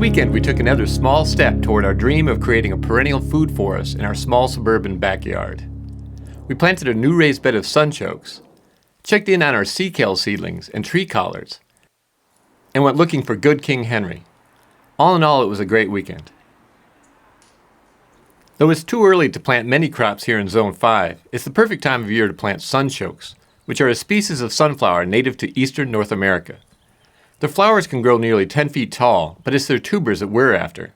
weekend, we took another small step toward our dream of creating a perennial food forest in our small suburban backyard. We planted a new raised bed of sunchokes, checked in on our sea kale seedlings and tree collards, and went looking for good King Henry. All in all, it was a great weekend. Though it's too early to plant many crops here in Zone 5, it's the perfect time of year to plant sunchokes, which are a species of sunflower native to eastern North America. Their flowers can grow nearly 10 feet tall, but it's their tubers that we're after.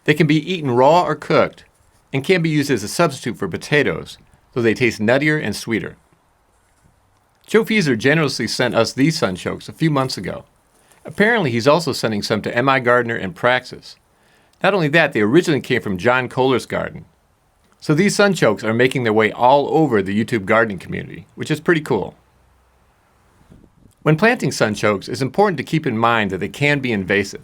They can be eaten raw or cooked, and can be used as a substitute for potatoes, though they taste nuttier and sweeter. Joe Fieser generously sent us these sunchokes a few months ago. Apparently he's also sending some to M.I. Gardner and Praxis. Not only that, they originally came from John Kohler's garden. So these sunchokes are making their way all over the YouTube gardening community, which is pretty cool. When planting sunchokes, it's important to keep in mind that they can be invasive.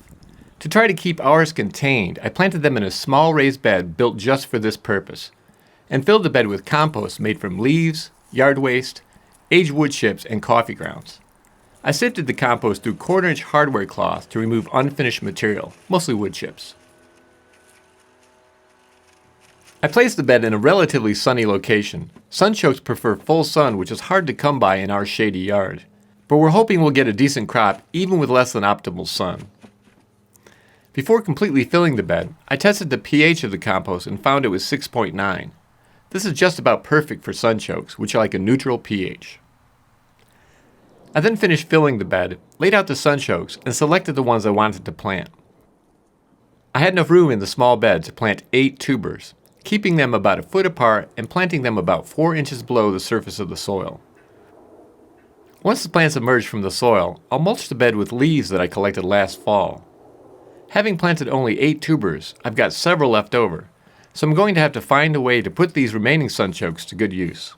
To try to keep ours contained, I planted them in a small raised bed built just for this purpose, and filled the bed with compost made from leaves, yard waste, aged wood chips, and coffee grounds. I sifted the compost through quarter-inch hardware cloth to remove unfinished material, mostly wood chips. I placed the bed in a relatively sunny location. Sunchokes prefer full sun, which is hard to come by in our shady yard. But we're hoping we'll get a decent crop even with less than optimal sun. Before completely filling the bed, I tested the pH of the compost and found it was 6.9. This is just about perfect for sunchokes, which are like a neutral pH. I then finished filling the bed, laid out the sunchokes, and selected the ones I wanted to plant. I had enough room in the small bed to plant 8 tubers, keeping them about a foot apart and planting them about 4 inches below the surface of the soil. Once the plants emerge from the soil, I'll mulch the bed with leaves that I collected last fall. Having planted only 8 tubers, I've got several left over, so I'm going to have to find a way to put these remaining sunchokes to good use.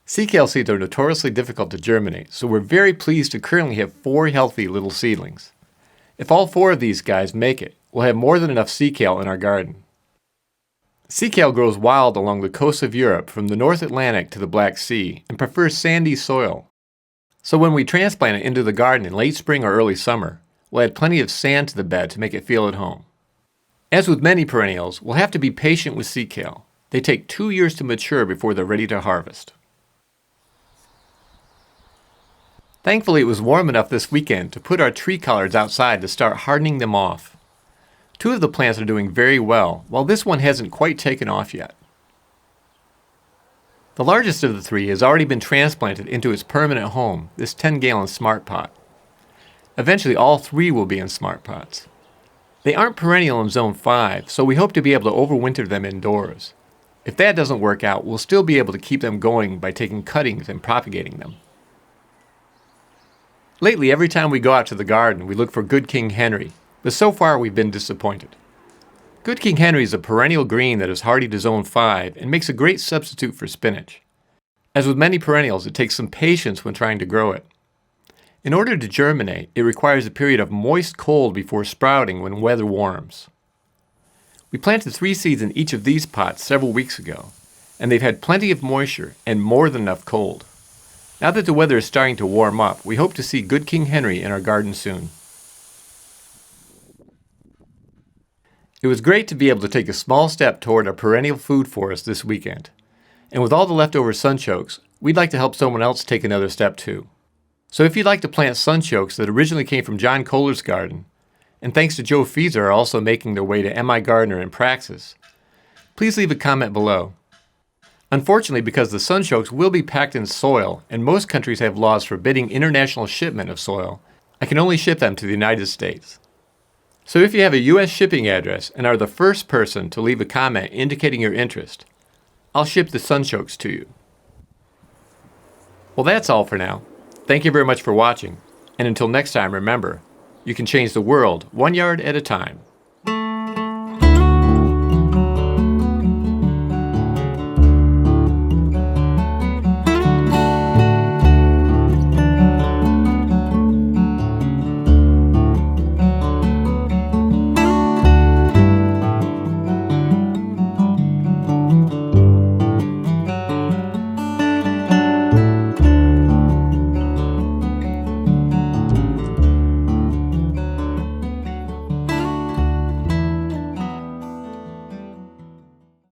Sea kale seeds are notoriously difficult to germinate, so we're very pleased to currently have 4 healthy little seedlings. If all 4 of these guys make it, we'll have more than enough sea kale in our garden. Sea kale grows wild along the coast of Europe from the North Atlantic to the Black Sea and prefers sandy soil. So when we transplant it into the garden in late spring or early summer, we'll add plenty of sand to the bed to make it feel at home. As with many perennials, we'll have to be patient with sea kale. They take 2 years to mature before they're ready to harvest. Thankfully, it was warm enough this weekend to put our tree collards outside to start hardening them off. 2 of the plants are doing very well, while this one hasn't quite taken off yet. The largest of the 3 has already been transplanted into its permanent home, this 10-gallon smart pot. Eventually, all 3 will be in smart pots. They aren't perennial in Zone 5, so we hope to be able to overwinter them indoors. If that doesn't work out, we'll still be able to keep them going by taking cuttings and propagating them. Lately, every time we go out to the garden, we look for good King Henry, but so far we've been disappointed. Good King Henry is a perennial green that is hardy to Zone 5 and makes a great substitute for spinach. As with many perennials, it takes some patience when trying to grow it. In order to germinate, it requires a period of moist cold before sprouting when weather warms. We planted 3 seeds in each of these pots several weeks ago, and they've had plenty of moisture and more than enough cold. Now that the weather is starting to warm up, we hope to see good King Henry in our garden soon. It was great to be able to take a small step toward a perennial food forest this weekend. And with all the leftover sunchokes, we'd like to help someone else take another step too. So if you'd like to plant sunchokes that originally came from John Kohler's garden, and thanks to Joe Fieser are also making their way to M.I. Gardner and Praxis, please leave a comment below. Unfortunately, because the sunchokes will be packed in soil and most countries have laws forbidding international shipment of soil, I can only ship them to the United States. So if you have a U.S. shipping address and are the first person to leave a comment indicating your interest, I'll ship the sunchokes to you. Well, that's all for now. Thank you very much for watching, and until next time, remember, you can change the world 1 yard at a time.